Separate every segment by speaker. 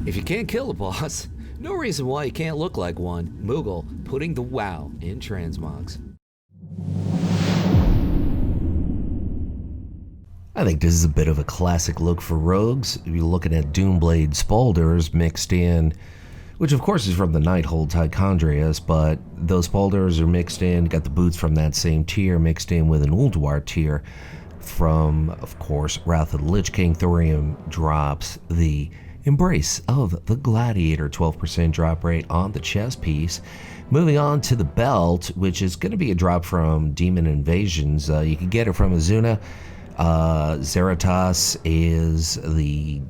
Speaker 1: If you can't kill a boss, no reason why you can't look like one. Moogle putting the wow in transmogs.
Speaker 2: I think this is a bit of a classic look for rogues. You're looking at Doomblade Spaulders mixed in, which of course is from the Nighthold Tichondrius, but those Spaulders are mixed in, got the boots from that same tier mixed in with an Ulduar tier from, of course, Wrath of the Lich King. Thorium drops the Embrace of the Gladiator, 12% drop rate on the chest piece. Moving on to the belt, which is going to be a drop from Demon Invasions. You can get it from Azuna. Zeratos is the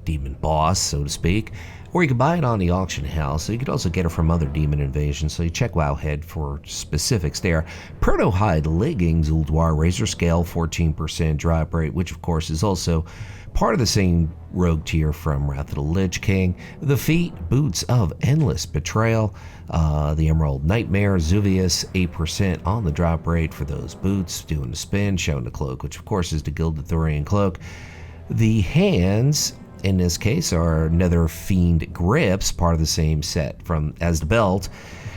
Speaker 2: demon boss, so to speak, or you can buy it on the auction house. So you could also get it from other Demon Invasions, so you check Wowhead for specifics there. Proto-Hide Leggings, Ulduar Razor Scale, 14% drop rate, which of course is also part of the same rogue tier from Wrath of the Lich King. The feet, Boots of Endless Betrayal, the Emerald Nightmare, Zuvius, 8% on the drop rate for those boots, doing the spin, showing the cloak, which of course is the Gilded Thorian Cloak. The hands, in this case, are Nether Fiend Grips, part of the same set as the belt.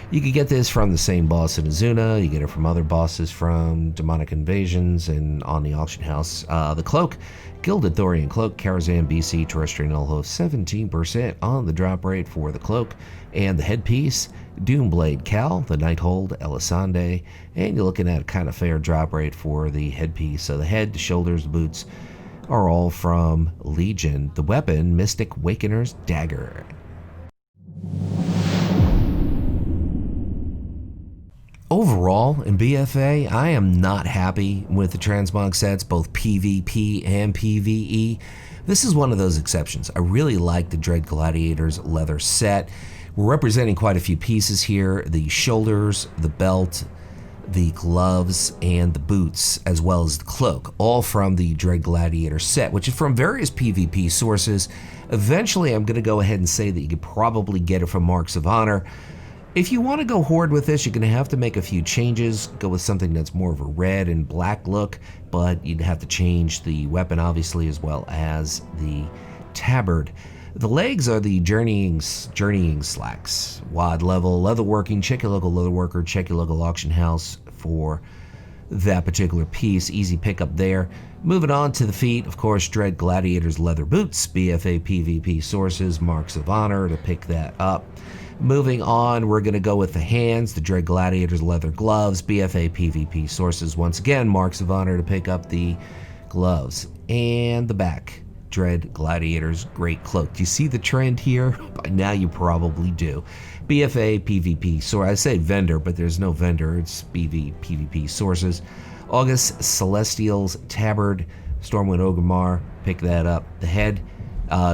Speaker 2: You could get this from the same boss in Azuna. You get it from other bosses from Demonic Invasions and on the auction house. The cloak, Gilded Thorian Cloak, Karazhan BC, Terrestrial Null Host, 17% on the drop rate for the cloak. And the headpiece, Doomblade Cal, the Nighthold Elisande, and you're looking at a kind of fair drop rate for the headpiece. So the head, the shoulders, the boots are all from Legion. The weapon, Mystic Wakener's Dagger. Overall, in BFA, I am not happy with the transmog sets, both PvP and PvE. This is one of those exceptions. I really like the Dread Gladiator's leather set. We're representing quite a few pieces here: the shoulders, the belt, the gloves, and the boots, as well as the cloak, all from the Dread Gladiator set, which is from various PvP sources. Eventually, I'm going to go ahead and say that you could probably get it from Marks of Honor. If you want to go Horde with this, you're going to have to make a few changes, go with something that's more of a red and black look, but you'd have to change the weapon, obviously, as well as the tabard. The legs are the journeying slacks. WOD level, leatherworking, check your local leatherworker, check your local auction house for that particular piece. Easy pickup there. Moving on to the feet, of course, Dread Gladiator's leather boots, BFA PvP sources, Marks of Honor to pick that up. Moving on, we're going to go with the hands, the Dread Gladiator's leather gloves, BFA PvP sources, once again, Marks of Honor to pick up the gloves. And the back, Dread Gladiator's great cloak. Do you see the trend here? By now you probably do. BFA PvP, so I say vendor, but there's no vendor, it's PvP sources. August Celestial's tabard, Stormwind Ogrimmar, pick that up. The head,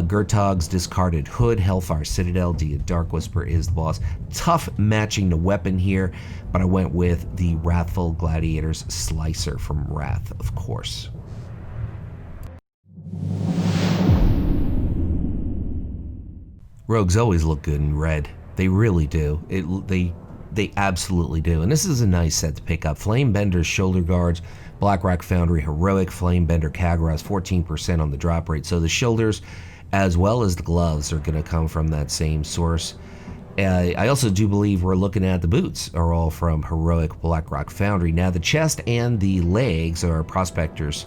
Speaker 2: Gurtog's discarded hood, Hellfire Citadel, Dia Dark Whisper is the boss. Tough matching the weapon here, but I went with the Wrathful Gladiator's Slicer from Wrath, of course. Rogues always look good in red. They really do. They absolutely do. And this is a nice set to pick up. Flamebender's Shoulder Guards, Blackrock Foundry Heroic, Flamebender Kagras, 14% on the drop rate. So the shoulders as well as the gloves are going to come from that same source. I also do believe we're looking at the boots are all from Heroic Blackrock Foundry. Now the chest and the legs are Prospector's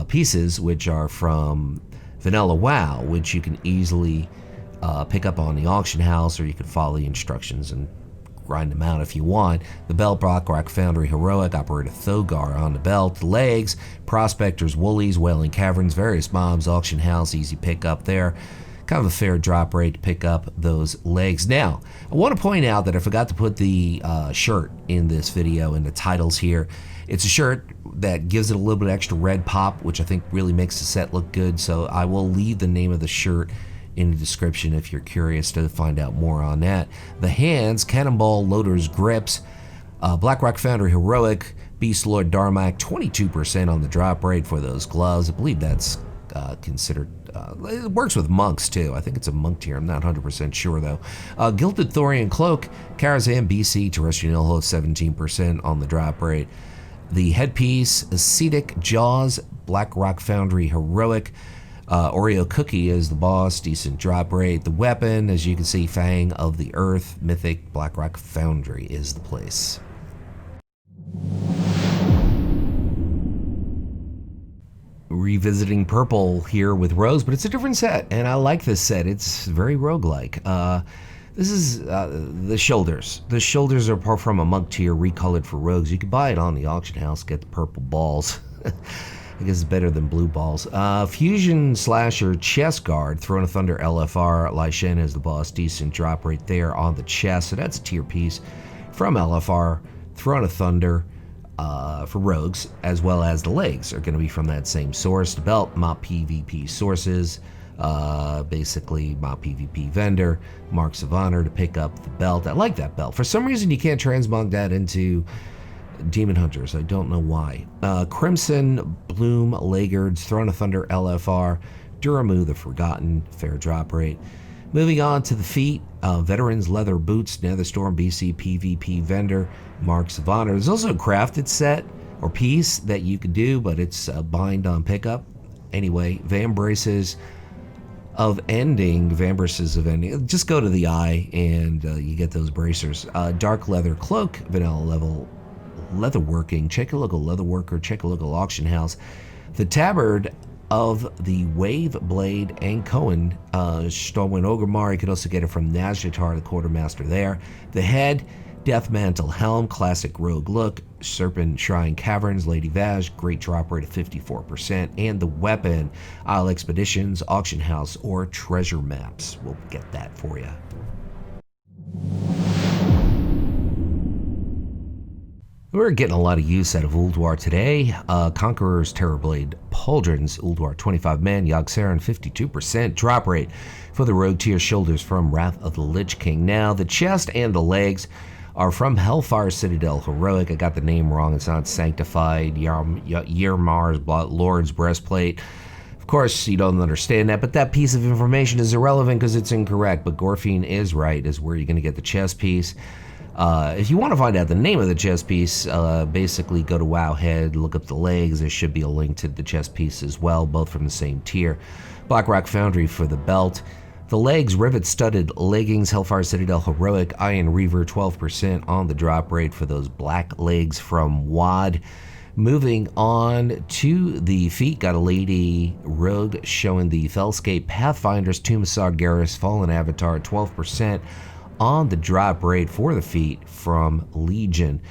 Speaker 2: pieces, which are from Vanilla WoW, which you can easily pick up on the auction house, or you can follow the instructions and grind them out if you want. The belt, Blackrock Foundry Heroic, Operator Thogar on the belt. The legs, Prospector's Woolies, Wailing Caverns, various mobs, auction house, easy pick up there. Kind of a fair drop rate to pick up those legs. Now, I want to point out that I forgot to put the shirt in this video in the titles here. It's a shirt that gives it a little bit extra red pop, which I think really makes the set look good, so I will leave the name of the shirt in the description if you're curious to find out more on that. The hands, Cannonball Loader's Grips, Blackrock Foundry Heroic, Beast Lord Darmak, 22% on the drop rate for those gloves. I believe that's considered, it works with monks too. I think it's a monk tier, I'm not 100% sure though. Gilded Thorian Cloak, Karazhan BC, Terrestrial Null Host, 17% on the drop rate. The headpiece, Ascetic Jaws, Blackrock Foundry Heroic, Oreo Cookie is the boss, decent drop rate. The weapon, as you can see, Fang of the Earth, Mythic, Blackrock Foundry is the place. Revisiting purple here with rogues, but it's a different set, and I like this set. It's very roguelike. This is the shoulders. The shoulders are from a monk tier, recolored for rogues. You can buy it on the auction house, get the purple balls. I guess it's better than blue balls. Fusion Slasher Chest Guard, Throne of Thunder LFR. Lai Shen is the boss, decent drop right there on the chest. So that's a tier piece from LFR. Throne of Thunder for rogues, as well as the legs are going to be from that same source. The belt, MOP PvP sources. Basically MOP PvP vendor, marks of honor to pick up the belt. I like that belt. For some reason you can't transmog that into Demon Hunters. I don't know why. Crimson Bloom Lagards, Throne of Thunder LFR, Duramu the Forgotten, fair drop rate. Moving on to the feet, Veterans Leather Boots, Netherstorm BC PvP vendor, marks of honor. There's also a crafted set or piece that you could do, but it's bind on pickup. Anyway, Vambraces of Ending, just go to the eye and you get those bracers. Dark Leather Cloak, vanilla level leatherworking. Check a local leatherworker, check a local auction house. The tabard of the Wave Blade and Cohen, Stormwind Ogremar. You can also get it from Nazjatar, the quartermaster there. The head, Death Mantle Helm, classic rogue look. Serpent Shrine Caverns, Lady Vaj, great drop rate of 54%. And the weapon, Isle Expeditions, Auction House, or Treasure Maps. We'll get that for you. We're getting a lot of use out of Ulduar today. Conqueror's Terrorblade Pauldrons, Ulduar 25 man, Yogg-Saron 52% drop rate for the rogue tier shoulders from Wrath of the Lich King. Now the chest and the legs are from Hellfire Citadel Heroic. I got the name wrong. It's not Sanctified Yermar's Lord's Breastplate. Of course, you don't understand that, but that piece of information is irrelevant because it's incorrect. But Gorfine is right, is where you're going to get the chest piece. If you want to find out the name of the chest piece, basically go to Wowhead, look up the legs. There should be a link to the chest piece as well, both from the same tier. Blackrock Foundry for the belt. The legs, rivet-studded leggings, Hellfire Citadel Heroic, Iron Reaver, 12% on the drop rate for those black legs from WAD. Moving on to the feet, got a lady rogue showing the Fellscape Pathfinders, Tomb of Sargeras, Fallen Avatar, 12% on the drop rate for the feet from Legion.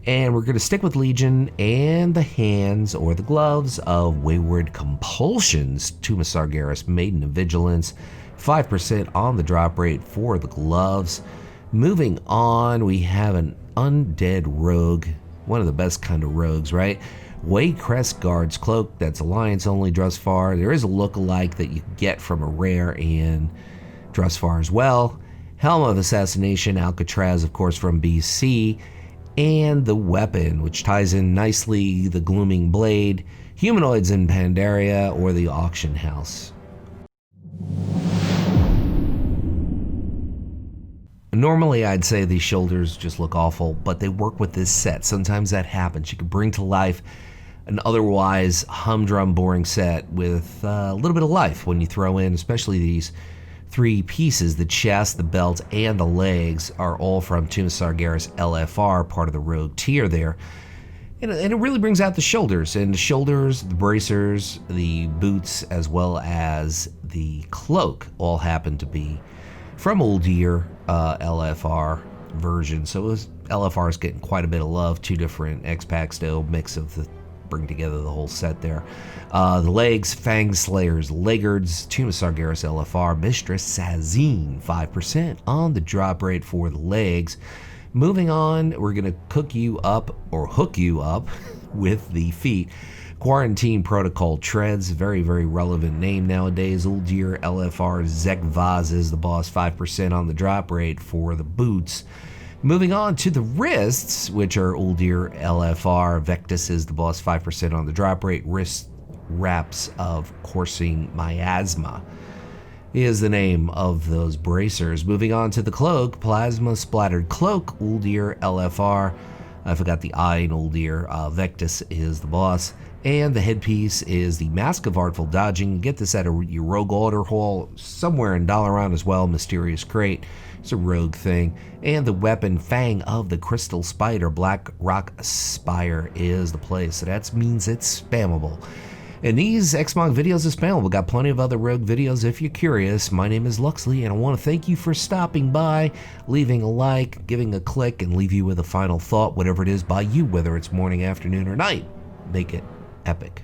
Speaker 2: And we're going to stick with Legion and the hands or the gloves of Wayward Compulsions, Tomb of Sargeras, Maiden of Vigilance, 5% on the drop rate for the gloves. Moving on, we have an undead rogue, one of the best kind of rogues, right? Waycrest Guard's Cloak, that's Alliance only, Drusfar. There is a look-alike that you get from a rare in Drusfar as well. Helm of Assassination, Alcatraz, of course, from BC. And the weapon, which ties in nicely, the Glooming Blade, Humanoids in Pandaria, or the Auction House. Normally, I'd say these shoulders just look awful, but they work with this set. Sometimes that happens. You can bring to life an otherwise humdrum, boring set with a little bit of life when you throw in, especially these three pieces. The chest, the belt, and the legs are all from Tomb of Sargeras LFR, part of the rogue tier there. And it really brings out the shoulders. And the shoulders, the bracers, the boots, as well as the cloak all happen to be from Uldir LFR version. So LFR is getting quite a bit of love. Two different xpacs, though, mix of the bring together the whole set there. The legs, Fang Slayers, Lagards, Tomb of Sargeras LFR, Mistress Sazine, 5% on the drop rate for the legs. Moving on, we're going to hook you up with the feet. Quarantine Protocol Treads, very, very relevant name nowadays. Uldir LFR, Zek Vaz is the boss, 5% on the drop rate for the boots. Moving on to the wrists, which are Uldir LFR, Vectus is the boss, 5% on the drop rate. Wrist wraps of Coursing Miasma is the name of those bracers. Moving on to the cloak, Plasma Splattered Cloak, Uldir LFR. I forgot the I in Uldir. Vectus is the boss. And the headpiece is the Mask of Artful Dodging. Get this at your Rogue Order Hall, somewhere in Dalaran as well, Mysterious Crate. It's a rogue thing. And the weapon, Fang of the Crystal Spider, Black Rock Spire is the place. So that means it's spammable. And these xmog videos are spammable. Got plenty of other rogue videos if you're curious. My name is Luxeley, and I want to thank you for stopping by, leaving a like, giving a click, and leave you with a final thought, whatever it is by you, whether it's morning, afternoon, or night. Make it epic.